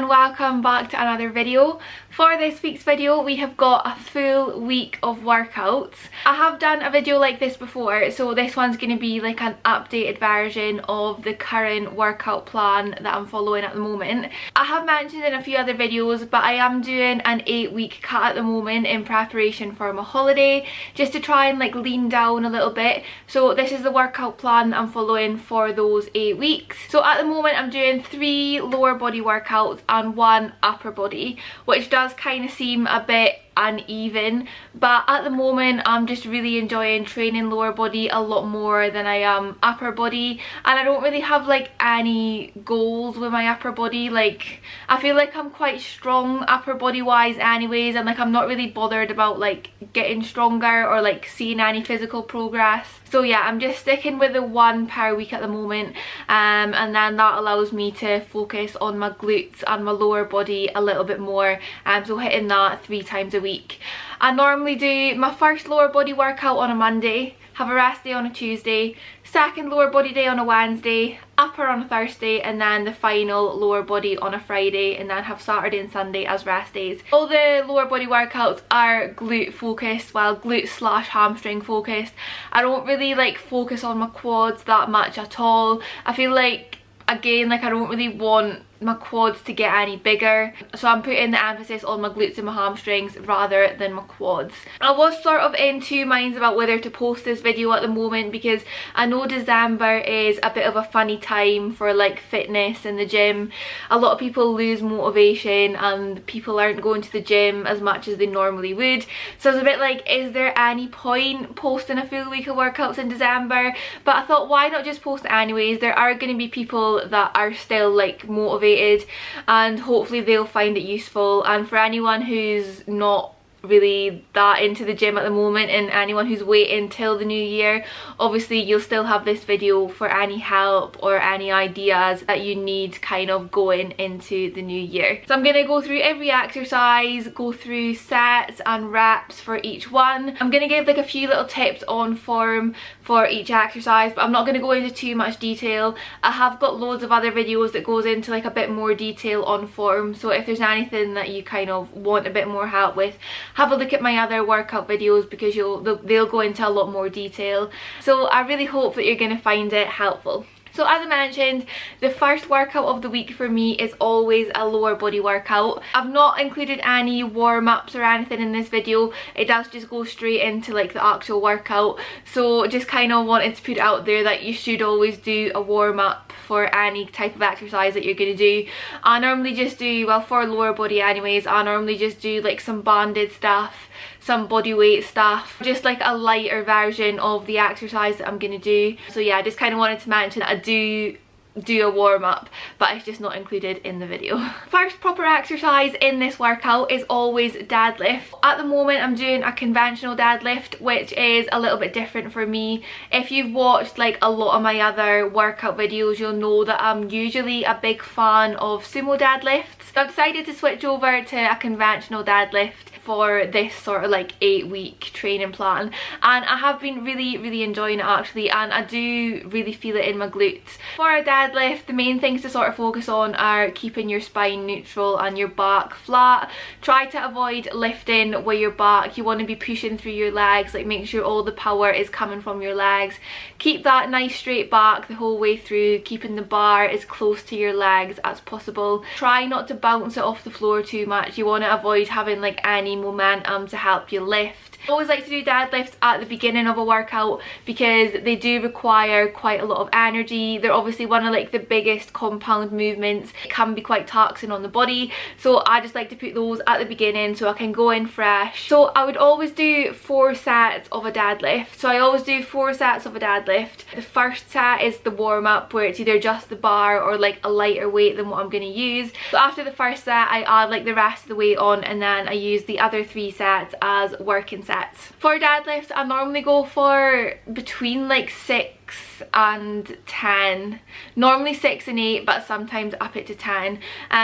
and welcome back to another video. For this week's video we have got a full week of workouts. I have done a video like this before, so this one's going to be like an updated version of the current workout plan that I'm following at the moment. I have mentioned in a few other videos, but I am doing an 8-week cut at the moment in preparation for my holiday, just to try and like lean down a little bit. So this is the workout plan that I'm following for those 8 weeks. So at the moment I'm doing 3 lower body workouts and 1 upper body, which does kind of seem a bit uneven, but at the moment I'm just really enjoying training lower body a lot more than I am upper body, and I don't really have like any goals with my upper body. Like, I feel like I'm quite strong upper body wise anyways, and like I'm not really bothered about like getting stronger or like seeing any physical progress. So yeah, I'm just sticking with the 1 per week at the moment, and then that allows me to focus on my glutes and my lower body a little bit more, so hitting that 3 times a week. I normally do my first lower body workout on a Monday, have a rest day on a Tuesday, second lower body day on a Wednesday, upper on a Thursday, and then the final lower body on a Friday, and then have Saturday and Sunday as rest days. All the lower body workouts are glute focused, well, glute slash hamstring focused. I don't really like focus on my quads that much at all. I feel like, again, like I don't really want my quads to get any bigger, so I'm putting the emphasis on my glutes and my hamstrings rather than my quads. I was sort of in 2 minds about whether to post this video at the moment, because I know December is a bit of a funny time for like fitness in the gym. A lot of people lose motivation and people aren't going to the gym as much as they normally would, so I was a bit like, is there any point posting a full week of workouts in December? But I thought, why not just post it anyways? There are going to be people that are still like motivated, and hopefully they'll find it useful. And for anyone who's not really that into the gym at the moment, and anyone who's waiting till the new year, obviously you'll still have this video for any help or any ideas that you need kind of going into the new year. So I'm going to go through every exercise, go through sets and reps for each one. I'm going to give like a few little tips on form for each exercise, but I'm not going to go into too much detail. I have got loads of other videos that goes into like a bit more detail on form, so if there's anything that you kind of want a bit more help with, have a look at my other workout videos, because they'll go into a lot more detail. So I really hope that you're going to find it helpful. So as I mentioned, the first workout of the week for me is always a lower body workout. I've not included any warm-ups or anything in this video. It does just go straight into like the actual workout. So just kind of wanted to put it out there that you should always do a warm-up for any type of exercise that you're going to do. I normally just do, well, for lower body anyways, I normally just do like some banded stuff, some body weight stuff, just like a lighter version of the exercise that I'm going to do. So yeah, I just kind of wanted to mention that I do a warm-up, but it's just not included in the video. First proper exercise in this workout is always deadlift. At the moment I'm doing a conventional deadlift, which is a little bit different for me. If you've watched like a lot of my other workout videos, you'll know that I'm usually a big fan of sumo deadlifts. So I've decided to switch over to a conventional deadlift for this sort of like 8-week training plan, and I have been really enjoying it actually, and I do really feel it in my glutes. For a deadlift, the main things to sort of focus on are keeping your spine neutral and your back flat. Try to avoid lifting with your back. You want to be pushing through your legs, like make sure all the power is coming from your legs. Keep that nice straight back the whole way through, keeping the bar as close to your legs as possible. Try not to bounce it off the floor too much. You want to avoid having like any momentum to help you lift. I always like to do deadlifts at the beginning of a workout because they do require quite a lot of energy. They're obviously one of like the biggest compound movements. It can be quite taxing on the body, so I just like to put those at the beginning so I can go in fresh. So I would always do 4 sets of a deadlift. So I always do 4 sets of a deadlift. The first set is the warm-up, where it's either just the bar or like a lighter weight than what I'm going to use. So after the first set I add like the rest of the weight on, and then I use the other 3 sets as working sets. For deadlifts I normally go for between like 6 and 10, normally 6 and 8, but sometimes up it to 10,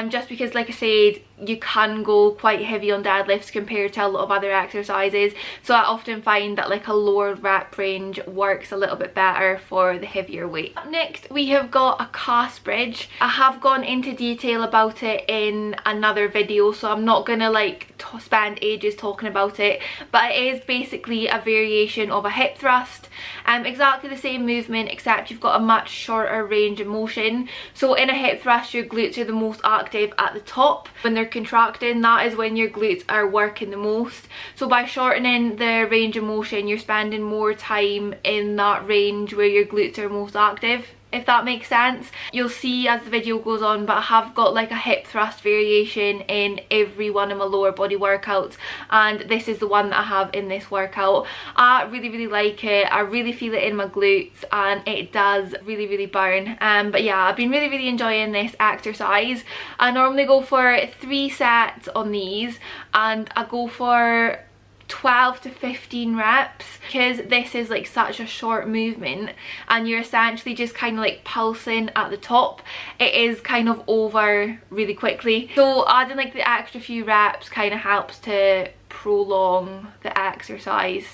just because, like I said, you can go quite heavy on deadlifts compared to a lot of other exercises, so I often find that like a lower rep range works a little bit better for the heavier weight. Up next we have got a calf bridge. I have gone into detail about it in another video, so I'm not gonna like spend ages talking about it, but it is basically a variation of a hip thrust. Exactly the same movement, except you've got a much shorter range of motion. So in a hip thrust, your glutes are the most active at the top. When they're contracting, that is when your glutes are working the most. So by shortening the range of motion, you're spending more time in that range where your glutes are most active, if that makes sense. You'll see as the video goes on, but I have got like a hip thrust variation in every one of my lower body workouts, and this is the one that I have in this workout. I really like it. I really feel it in my glutes, and it does really burn. But yeah, I've been really enjoying this exercise. I normally go for 3 sets on these, and I go for 12 to 15 reps because this is like such a short movement and you're essentially just kind of like pulsing at the top. It is kind of over really quickly, so adding like the extra few reps kind of helps to prolong the exercise,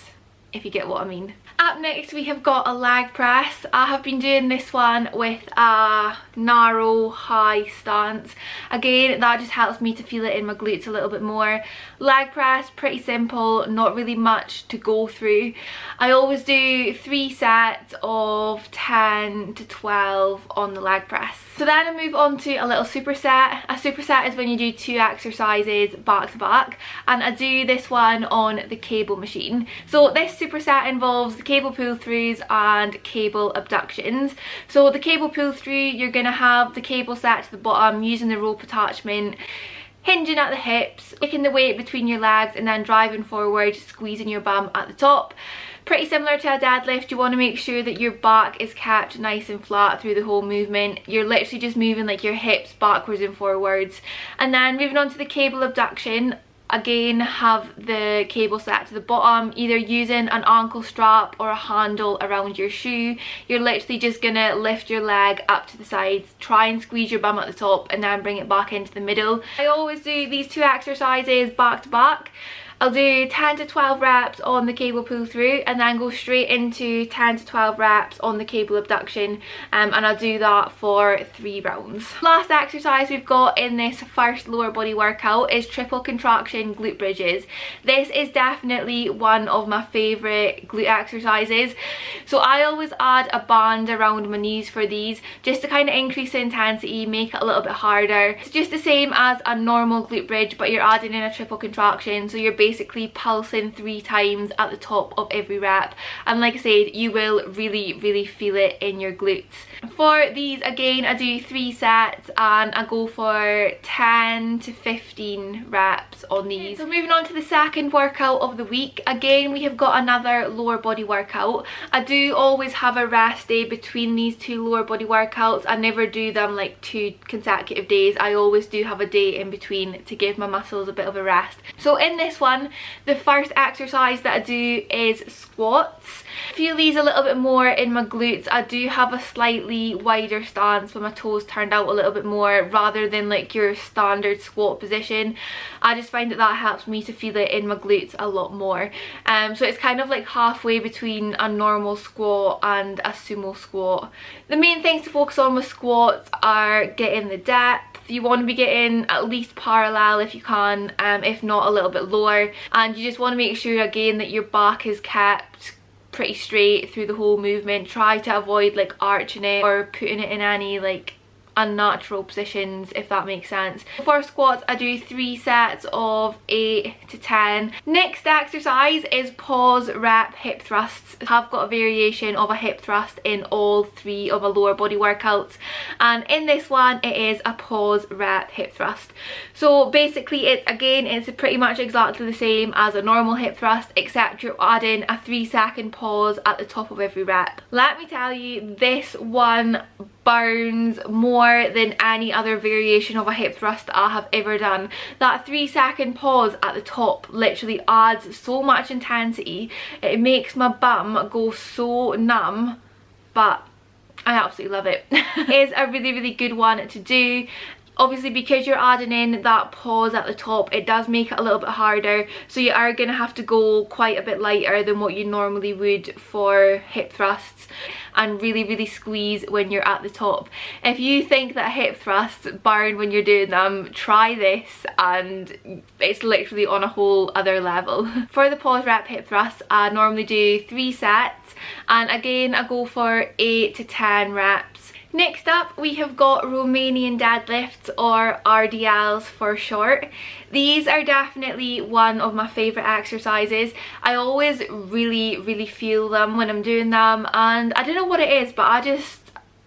if you get what I mean. Up next we have got a leg press. I have been doing this one with a narrow high stance. Again, that just helps me to feel it in my glutes a little bit more. Leg press, pretty simple, not really much to go through. I always do 3 sets of 10 to 12 on the leg press. So then I move on to a little superset. A superset is when you do 2 exercises back to back, and I do this one on the cable machine. So this superset involves the cable pull throughs and cable abductions. So the cable pull through, you're going to have the cable set to the bottom using the rope attachment, hinging at the hips, taking the weight between your legs and then driving forward, squeezing your bum at the top. Pretty similar to a deadlift. You want to make sure that your back is kept nice and flat through the whole movement. You're literally just moving like your hips backwards and forwards. And then moving on to the cable abduction, again have the cable set to the bottom, either using an ankle strap or a handle around your shoe. You're literally just gonna lift your leg up to the sides, try and squeeze your bum at the top and then bring it back into the middle. I always do these 2 exercises back to back. I'll do 10 to 12 reps on the cable pull through and then go straight into 10 to 12 reps on the cable abduction, and I'll do that for 3 rounds. Last exercise we've got in this first lower body workout is triple contraction glute bridges. This is definitely one of my favourite glute exercises. So I always add a band around my knees for these just to kind of increase the intensity, make it a little bit harder. It's just the same as a normal glute bridge, but you're adding in a triple contraction, so you're basically pulsing 3 times at the top of every rep, and like I said, you will really feel it in your glutes. For these, again, I do 3 sets and I go for 10 to 15 reps on these. So moving on to the second workout of the week, again we have got another lower body workout. I do always have a rest day between these 2 lower body workouts. I never do them like 2 consecutive days. I always do have a day in between to give my muscles a bit of a rest. So in this one, the first exercise that I do is squats. I feel these a little bit more in my glutes. I do have a slightly wider stance with my toes turned out a little bit more rather than like your standard squat position. I just find that that helps me to feel it in my glutes a lot more. So it's kind of like halfway between a normal squat and a sumo squat. The main things to focus on with squats are getting the depth. You want to be getting at least parallel if you can, if not a little bit lower, and you just want to make sure again that your back is kept pretty straight through the whole movement. Try to avoid like arching it or putting it in any like unnatural positions, if that makes sense. For squats, I do 3 sets of 8 to 10. Next exercise is pause rep hip thrusts. I've got a variation of a hip thrust in all 3 of my lower body workouts, and in this one it is a pause rep hip thrust. So basically it's pretty much exactly the same as a normal hip thrust, except you're adding a 3-second pause at the top of every rep. Let me tell you, this one burns more than any other variation of a hip thrust that I have ever done. That 3-second pause at the top literally adds so much intensity. It makes my bum go so numb but I absolutely love it. It is a really good one to do. Obviously, because you're adding in that pause at the top, it does make it a little bit harder, so you are going to have to go quite a bit lighter than what you normally would for hip thrusts, and really squeeze when you're at the top. If you think that hip thrusts burn when you're doing them, try this and it's literally on a whole other level. For the pause rep hip thrusts, I normally do 3 sets, and again I go for 8 to 10 reps. Next up, we have got Romanian Dad Lifts, or RDLs for short. These are definitely one of my favourite exercises. I always really feel them when I'm doing them, and I don't know what it is, but I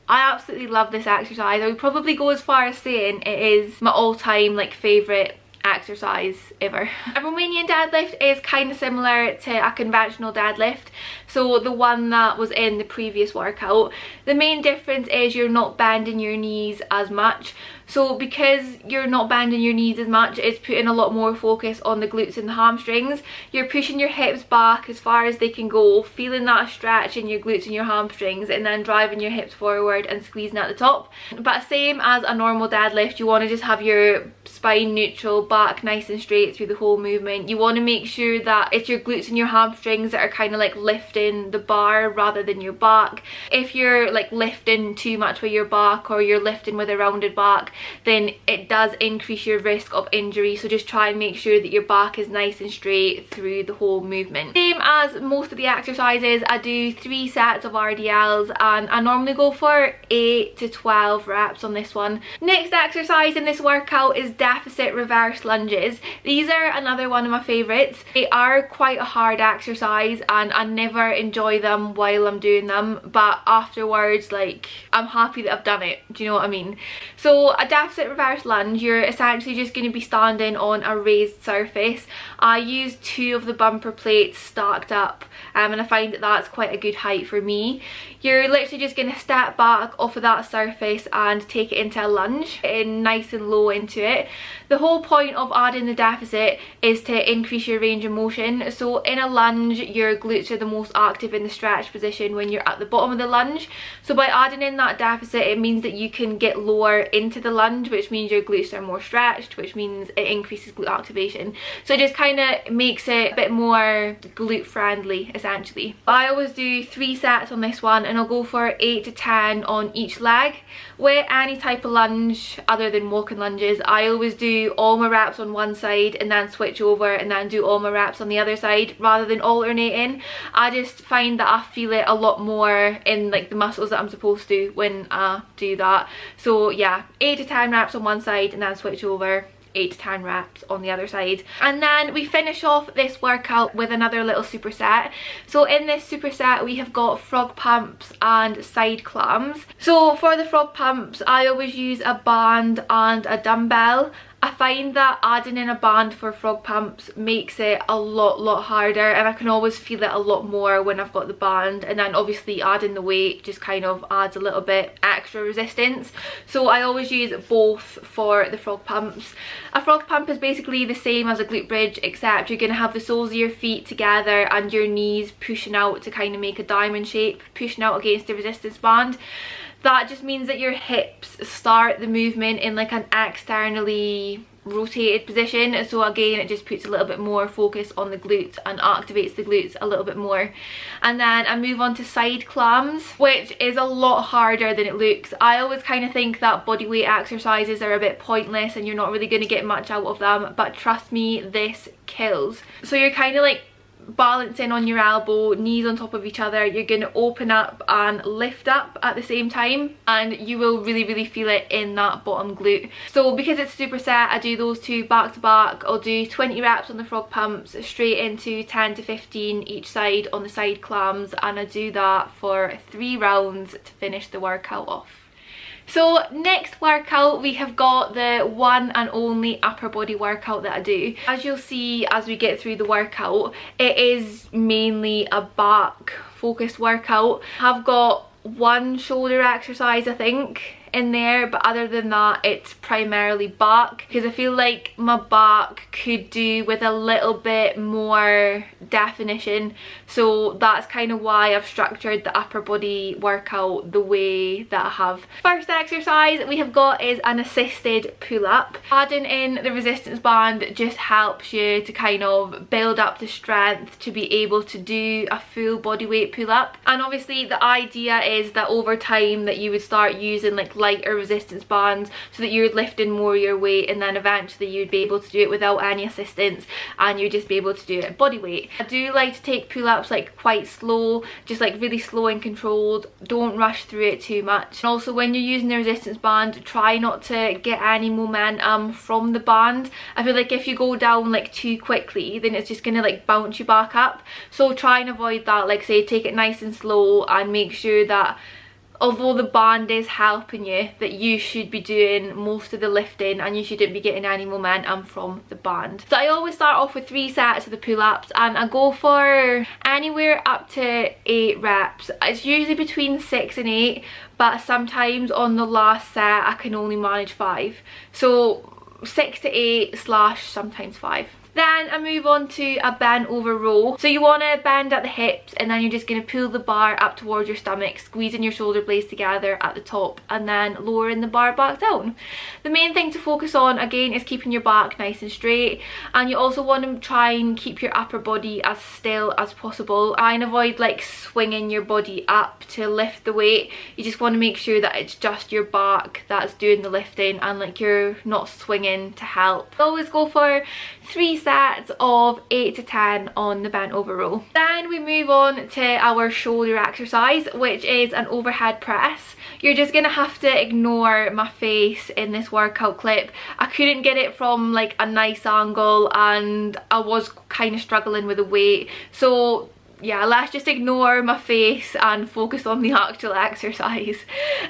absolutely love this exercise. I would probably go as far as saying it is my all-time like favourite exercise ever. A Romanian deadlift is kind of similar to a conventional deadlift, so the one that was in the previous workout. The main difference is you're not bending your knees as much. So because you're not bending your knees as much, it's putting a lot more focus on the glutes and the hamstrings. You're pushing your hips back as far as they can go, feeling that stretch in your glutes and your hamstrings, and then driving your hips forward and squeezing at the top. But same as a normal deadlift, you want to just have your spine neutral, back nice and straight through the whole movement. You want to make sure that it's your glutes and your hamstrings that are kind of like lifting the bar rather than your back. If you're like lifting too much with your back, or you're lifting with a rounded back, then it does increase your risk of injury. So just try and make sure that your back is nice and straight through the whole movement. Same as most of the exercises, I do 3 sets of RDLs, and I normally go for 8 to 12 reps on this one. Next exercise in this workout is deficit reverse lunges. These are another one of my favourites. They are quite a hard exercise, and I never enjoy them while I'm doing them, but afterwards, like, I'm happy that I've done it. Do you know what I mean? So a deficit reverse lunge, you're essentially just going to be standing on a raised surface. I use 2 of the bumper plates stacked up, and I find that that's quite a good height for me. You're literally just going to step back off of that surface and take it into a lunge, in nice and low into it. The whole point of adding the deficit is to increase your range of motion. So in a lunge, your glutes are the most active in the stretch position when you're at the bottom of the lunge. So by adding in that deficit, it means that you can get lower into the lunge, which means your glutes are more stretched, which means it increases glute activation. So it just kind of makes it a bit more glute friendly essentially. I always do 3 sets on this one, and I'll go for 8 to 10 on each leg. With any type of lunge other than walking lunges, I always do all my reps on one side and then switch over and then do all my reps on the other side rather than alternating. I just find that I feel it a lot more in like the muscles that I'm supposed to when I do that. So yeah, 8 to 10 reps on one side and then switch over, 8 to 10 reps on the other side. And then we finish off this workout with another little superset. So in this superset we have got frog pumps and side clams. So for the frog pumps, I always use a band and a dumbbell. I find that adding in a band for frog pumps makes it a lot harder, and I can always feel it a lot more when I've got the band, and then obviously adding the weight just kind of adds a little bit extra resistance. So I always use both for the frog pumps. A frog pump is basically the same as a glute bridge, except you're going to have the soles of your feet together and your knees pushing out to kind of make a diamond shape, pushing out against the resistance band. That just means that your hips start the movement in like an externally rotated position. So again, it just puts a little bit more focus on the glutes and activates the glutes a little bit more. And then I move on to side clams, which is a lot harder than it looks. I always kind of think that bodyweight exercises are a bit pointless and you're not really going to get much out of them, but trust me, this kills. So you're kind of like balancing on your elbow, knees on top of each other. You're going to open up and lift up at the same time, and you will really feel it in that bottom glute. So because it's a superset, I do those 2 back to back. I'll do 20 reps on the frog pumps straight into 10 to 15 each side on the side clams, and I do that for 3 rounds to finish the workout off. So next workout, we have got the one and only upper body workout that I do. As you'll see as we get through the workout, it is mainly a back focused workout. I've got 1 shoulder exercise I think in there, but other than that it's primarily back, because I feel like my back could do with a little bit more definition. So that's kind of why I've structured the upper body workout the way that I have. First exercise we have got is an assisted pull-up. Adding in the resistance band just helps you to kind of build up the strength to be able to do a full body weight pull-up. And obviously the idea is that over time that you would start using like lighter resistance bands so that you're lifting more of your weight, and then eventually you'd be able to do it without any assistance and you'd just be able to do it at body weight. I do like to take pull-ups like quite slow, just like really slow and controlled. Don't rush through it too much. And also when you're using the resistance band, try not to get any momentum from the band. I feel like if you go down like too quickly, then it's just gonna like bounce you back up. So try and avoid that. Like say, take it nice and slow and make sure that although the band is helping you, that you should be doing most of the lifting and you shouldn't be getting any momentum from the band. So I always start off with 3 sets of the pull-ups, and I go for anywhere up to 8 reps. It's usually between 6 and 8, but sometimes on the last set I can only manage 5. So 6 to 8 / sometimes 5. Then I move on to a bent over row. So you want to bend at the hips, and then you're just going to pull the bar up towards your stomach, squeezing your shoulder blades together at the top and then lowering the bar back down. The main thing to focus on again is keeping your back nice and straight, and you also want to try and keep your upper body as still as possible. Try and avoid like swinging your body up to lift the weight. You just want to make sure that it's just your back that's doing the lifting and like you're not swinging to help. Always go for 3 sets of 8 to 10 on the bent over row. Then we move on to our shoulder exercise, which is an overhead press. You're just gonna have to ignore my face in this workout clip. I couldn't get it from like a nice angle and I was kind of struggling with the weight, so yeah, let's just ignore my face and focus on the actual exercise.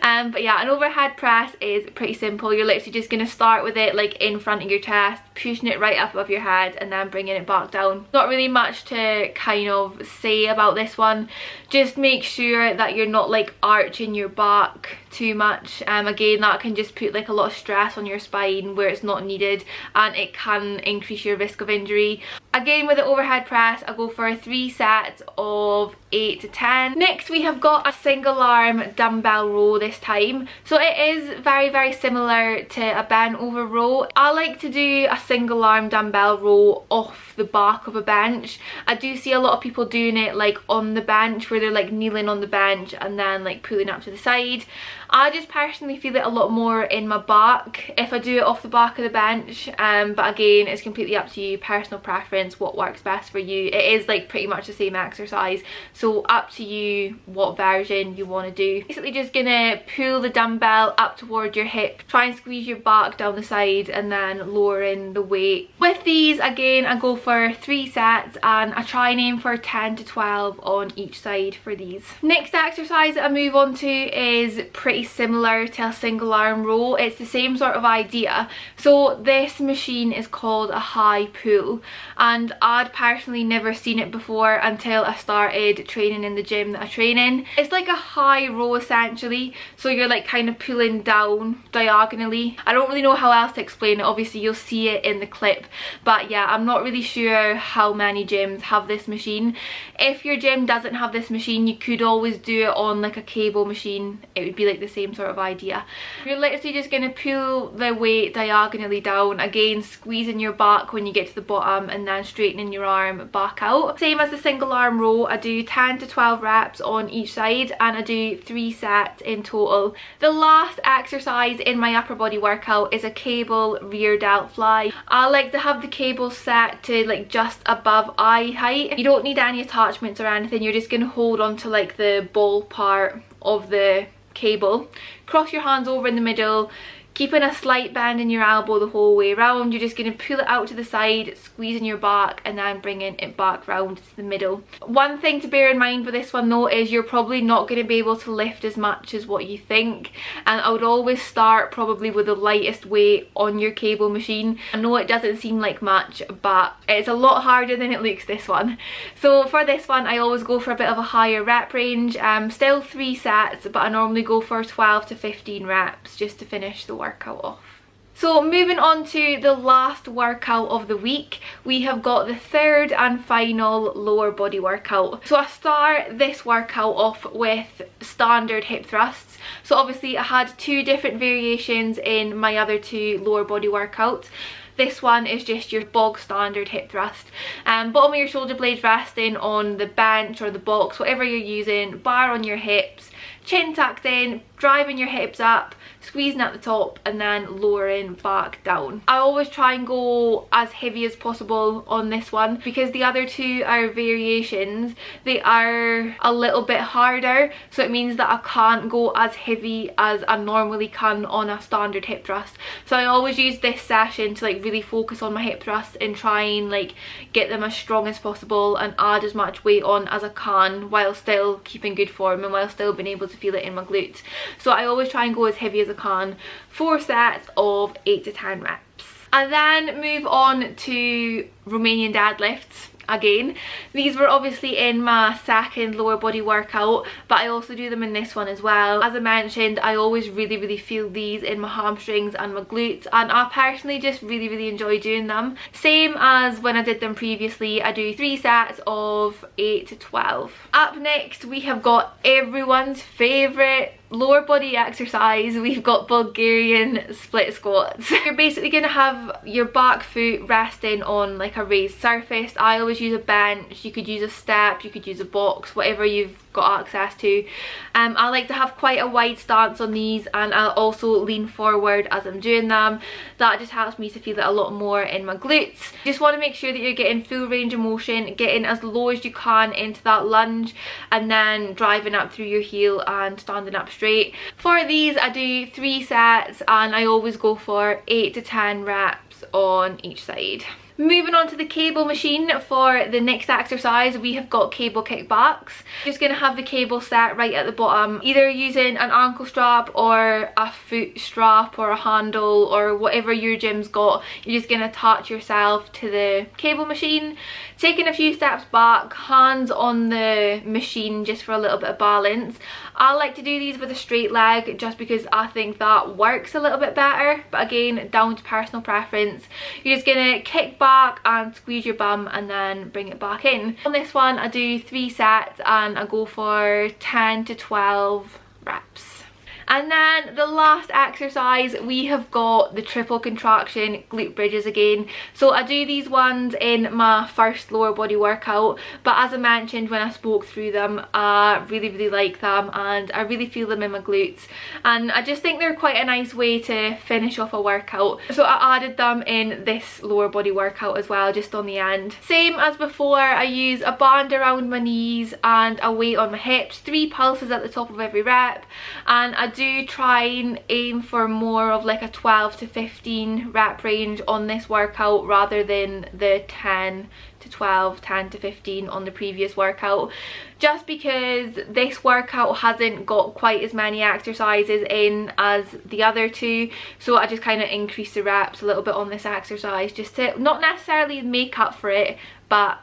But yeah, an overhead press is pretty simple. You're literally just going to start with it like in front of your chest, pushing it right up above your head and then bringing it back down. Not really much to kind of say about this one. Just make sure that you're not like arching your back too much. Again, that can just put like a lot of stress on your spine where it's not needed, and it can increase your risk of injury. Again, with the overhead press, I go for 3 sets of 8 to 10. Next we have got a single arm dumbbell row this time. So it is very similar to a bent over row. I like to do a single arm dumbbell row off the back of a bench. I do see a lot of people doing it like on the bench, where they're like kneeling on the bench and then like pulling up to the side. I just personally feel it a lot more in my back if I do it off the back of the bench, but again, it's completely up to you, personal preference, what works best for you. It is like pretty much the same exercise, so up to you what version you want to do. Basically just gonna pull the dumbbell up towards your hip, try and squeeze your back down the side and then lowering the weight. With these, again, I go for 3 sets and I try and aim for 10 to 12 on each side for these. Next exercise that I move on to is pretty similar to a single arm row. It's the same sort of idea. So this machine is called a high pull, and I'd personally never seen it before until I started training in the gym that I train in. It's like a high row essentially, so you're like kind of pulling down diagonally. I don't really know how else to explain it. Obviously you'll see it in the clip, but yeah, I'm not really sure how many gyms have this machine. If your gym doesn't have this machine, you could always do it on like a cable machine. It would be like the same sort of idea. You're literally just going to pull the weight diagonally down, again squeezing your back when you get to the bottom and then straightening your arm back out. Same as the single arm row, I do 10 to 12 reps on each side and I do 3 sets in total. The last exercise in my upper body workout is a cable rear delt fly. I like to have the cable set to like just above eye height. You don't need any attachments or anything, you're just going to hold on to like the ball part of the cable, cross your hands over in the middle, keeping a slight bend in your elbow the whole way around. You're just going to pull it out to the side, squeezing your back, and then bringing it back round to the middle. One thing to bear in mind with this one though is you're probably not going to be able to lift as much as what you think, and I would always start probably with the lightest weight on your cable machine. I know it doesn't seem like much, but it's a lot harder than it looks, this one. So for this one I always go for a bit of a higher rep range, still 3 sets, but I normally go for 12 to 15 reps just to finish the workout off. So moving on to the last workout of the week, we have got the third and final lower body workout. So I start this workout off with standard hip thrusts. So obviously I had 2 different variations in my other 2 lower body workouts. This one is just your bog standard hip thrust. Bottom of your shoulder blades resting on the bench or the box, whatever you're using, bar on your hips, chin tucked in, driving your hips up, squeezing at the top, and then lowering back down. I always try and go as heavy as possible on this one because the other 2 are variations. They are a little bit harder, so it means that I can't go as heavy as I normally can on a standard hip thrust. So I always use this session to like really focus on my hip thrusts and try and like get them as strong as possible and add as much weight on as I can while still keeping good form and while still being able to feel it in my glutes. So I always try and go as heavy as I can. 4 sets of 8 to 10 reps. And then move on to Romanian Dad Lifts. Again, these were obviously in my second lower body workout, but I also do them in this one as well. As I mentioned, I always really feel these in my hamstrings and my glutes, and I personally just really enjoy doing them. Same as when I did them previously, I do 3 sets of 8 to 12. Up next we have got everyone's favourite lower body exercise. We've got Bulgarian split squats. You're basically going to have your back foot resting on like a raised surface. I always use a bench. You could use a step, you could use a box, whatever you've got access to. I like to have quite a wide stance on these, and I'll also lean forward as I'm doing them. That just helps me to feel it a lot more in my glutes. Just want to make sure that you're getting full range of motion, getting as low as you can into that lunge, and then driving up through your heel and standing up straight. For these I do 3 sets, and I always go for 8 to 10 reps on each side. Moving on to the cable machine for the next exercise, we have got cable kickbacks. Just going to have the cable set right at the bottom, either using an ankle strap or a foot strap or a handle or whatever your gym's got. You're just going to attach yourself to the cable machine, taking a few steps back, hands on the machine just for a little bit of balance. I like to do these with a straight leg just because I think that works a little bit better, but again, down to personal preference. You're just going to kick back and squeeze your bum and then bring it back in. On this one I do 3 sets and I go for 10 to 12 reps. And then the last exercise, we have got the triple contraction glute bridges again. So I do these ones in my first lower body workout, but as I mentioned when I spoke through them, I really like them and I really feel them in my glutes, and I just think they're quite a nice way to finish off a workout. So I added them in this lower body workout as well, just on the end. Same as before, I use a band around my knees and a weight on my hips, 3 pulses at the top of every rep, and I do try and aim for more of like a 12 to 15 rep range on this workout rather than the 10 to 12, 10 to 15 on the previous workout, just because this workout hasn't got quite as many exercises in as the other 2, so I just kind of increase the reps a little bit on this exercise just to not necessarily make up for it, but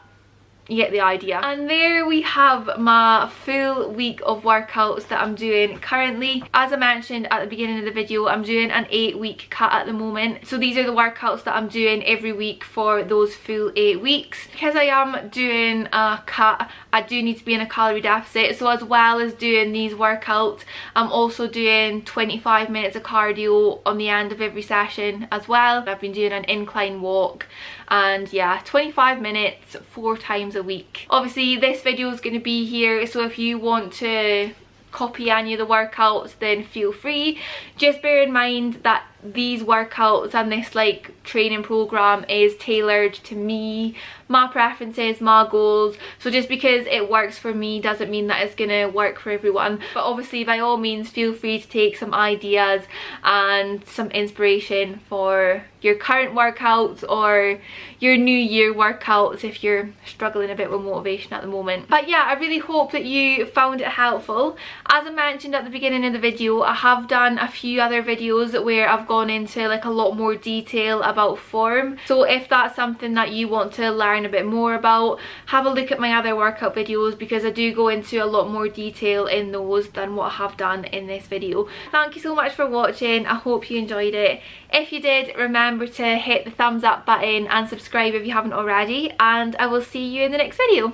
you get the idea. And there we have my full week of workouts that I'm doing currently. As I mentioned at the beginning of the video, I'm doing an 8-week cut at the moment, so these are the workouts that I'm doing every week for those full 8 weeks. Because I am doing a cut, I do need to be in a calorie deficit, so as well as doing these workouts, I'm also doing 25 minutes of cardio on the end of every session as well. I've been doing an incline walk, and yeah, 25 minutes 4 times a week. Obviously this video is going to be here, so if you want to copy any of the workouts then feel free. Just bear in mind that these workouts and this like training program is tailored to me, my preferences, my goals. So just because it works for me doesn't mean that it's gonna work for everyone. But obviously, by all means, feel free to take some ideas and some inspiration for your current workouts or your new year workouts if you're struggling a bit with motivation at the moment. But yeah, I really hope that you found it helpful. As I mentioned at the beginning of the video, I have done a few other videos where I've gone into like a lot more detail about form. So if that's something that you want to learn a bit more about, have a look at my other workout videos, because I do go into a lot more detail in those than what I have done in this video. Thank you so much for watching. I hope you enjoyed it. If you did, remember to hit the thumbs up button and subscribe if you haven't already, and I will see you in the next video.